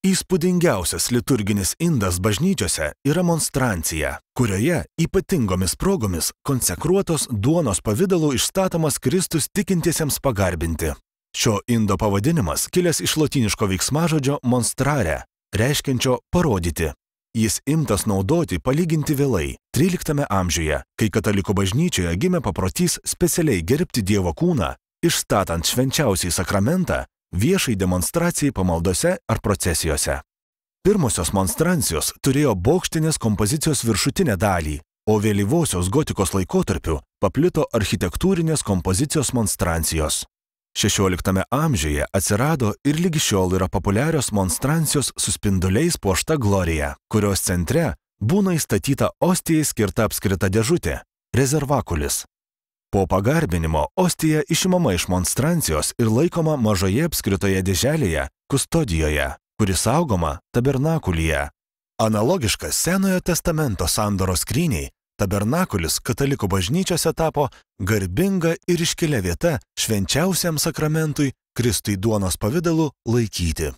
Įspūdingiausias liturginis indas bažnyčiose yra monstrancija, kurioje ypatingomis progomis konsekruotos duonos pavidalu išstatomas Kristus tikintiesiems pagarbinti. Šio indo pavadinimas kilęs iš lotyniško veiksmažodžio monstrare, reiškiančio parodyti. Jis imtas naudoti palyginti vėlai, 13 amžiuje, kai katalikų bažnyčioje gimė paprotys specialiai gerbti Dievo kūną, išstatant švenčiausiąjį sakramentą viešai demonstracijai pamaldose ar procesijose. Pirmosios monstrancijos turėjo bokštinės kompozicijos viršutinę dalį, o vėlyvosios gotikos laikotarpiu paplito architektūrinės kompozicijos monstrancijos. 16 amžiuje atsirado ir lygi šiol yra populiarios monstrancijos su spinduliais puošta glorija, kurios centre būna įstatyta ostijai skirta apskrita dėžutė – rezervakulis. Po pagarbinimo ostija išimama iš monstrancijos ir laikoma mažoje apskritoje dėželėje – kustodijoje, kuri saugoma tabernakulyje. Analogiškas Senojo testamento sandoros skryniai, tabernakulis katalikų bažnyčiose tapo garbinga ir iškilia vieta švenčiausiam sakramentui Kristui duonos pavidalu laikyti.